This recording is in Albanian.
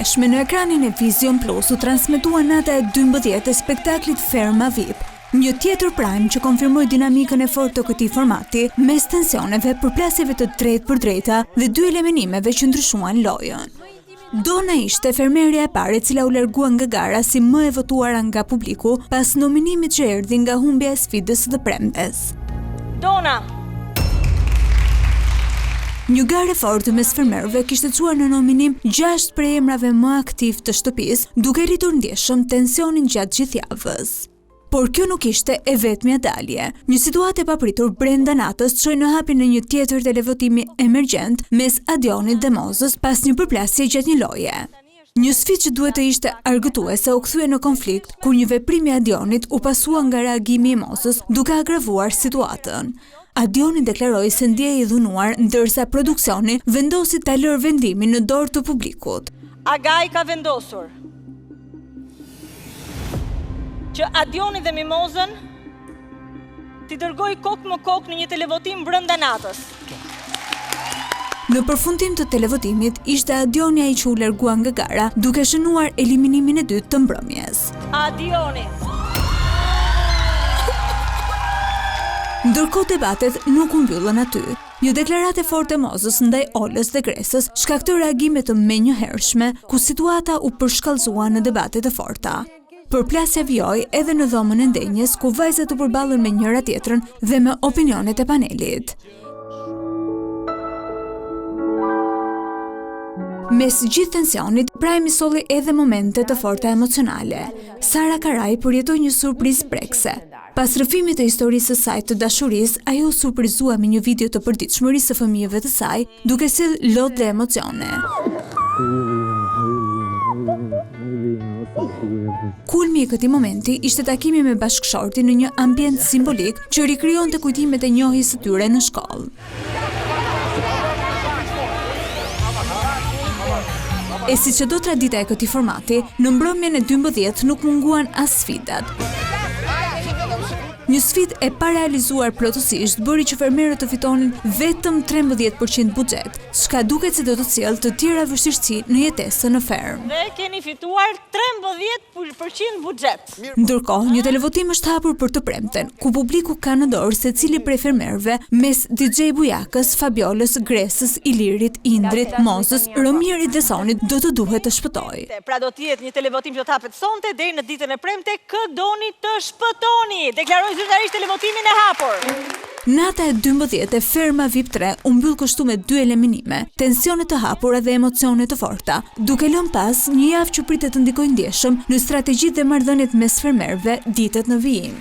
njashme në ekranin e Vision Plus u transmetua nata e 12 e spektaklit Ferma VIP, një tjetër prime që konfirmoi dinamikën e fortë të këtij formati, mes tensioneve, përplasjeve të drejtë për drejta dhe dy elementimeve që ndryshuan lojën. Dona ishte fermerja e parë e cila u largua nga gara si më e votuara nga publiku pas nominimit që erdhi nga humbja e sfidës së premtes. Dona! Një garë e fortë mes fermerëve kishte çuar në nominim 6 prej emrave më aktiv të shtëpisë, duke rritur ndjeshëm tensionin gjatë gjithë javës. Por kjo nuk ishte e vetmja dalje. Një situatë e papritur brenda natës çoi në hapjen e një tjetër televotimi emergjent mes Adionit dhe Mozës pas një përplasje gjatë një loje. Një sfidë që duhet të ishte argëtuese u kthye në konflikt kur një veprim i Adionit u pasua nga reagimi i Mozës duke agravuar situatën. Adioni deklaroi se ndjej i dhunuar, ndërsa produksioni vendosi ta lërë vendimin në dorë të publikut. Agaj ka vendosur që Adioni dhe Mimozën t'i dërgoj kokë më kokë në një televotim brenda natës. Në përfundim të televotimit ishte Adionia ai që u largua nga gara, duke shënuar eliminimin e dytë të mbrëmjes. Adioni! Ndërkohë debatet nuk u mbyllën aty. Një deklaratë forte e Mozës ndaj Olës dhe Gresës shkaktoi reagime të menjëhershme, ku situata u përshkallëzua në debate të forta. Përplasja vijoi edhe në dhomën e ndenjes, ku vajzat u përballën me njëra tjetrën dhe me opinionet e panelit. Mes gjithë tensionit, Prime solli edhe momente të forta emocionale. Sara Karaj përjetoi një surprizë prekse. Pas rrëfimit të historisë së saj të dashurisë, ajo u surprizua me një video të përditshmërisë së fëmijëve të saj, duke sjellë lot dhe emocione. Kulmi i këtij momenti ishte takimi me bashkëshortin në një ambient simbolik që rikrijonte kujtimet e njohjes së tyre në shkollë. E si që do tradita e këtij formati, në mbrëmjen e 12 nuk munguan as sfidat. Një sfidë e parealizuar plotësisht bëri që fermerët të fitonin vetëm 13% buxhet, çka duket se do të sjellë të tjera vështirësi në jetesën në fermë. Dhe keni fituar 13% buxhet. Ndërkohë, një televotim është hapur për të premten, ku publiku ka në dorë secili prej fermerëve mes DJ Bujakës, Fabiolës, Gresës, Ilirit, Indrit, Mozës, Romirit dhe Sonit do të duhet të shpëtojë. Pra do të jetë një televotim që do të hapet sonte deri në ditën e premte, kë doni të shpëtoni. Deklaroi zyrtarisht televotimin e hapur. Nata e 12 e Ferma VIP 3 u mbyll kështu me dy eliminime, tensione të hapura dhe emocione të forta, duke lënë pas një javë që pritet të ndikojë ndjeshëm në strategjitë dhe marrëdhëniet mes fermerëve ditët në vijim.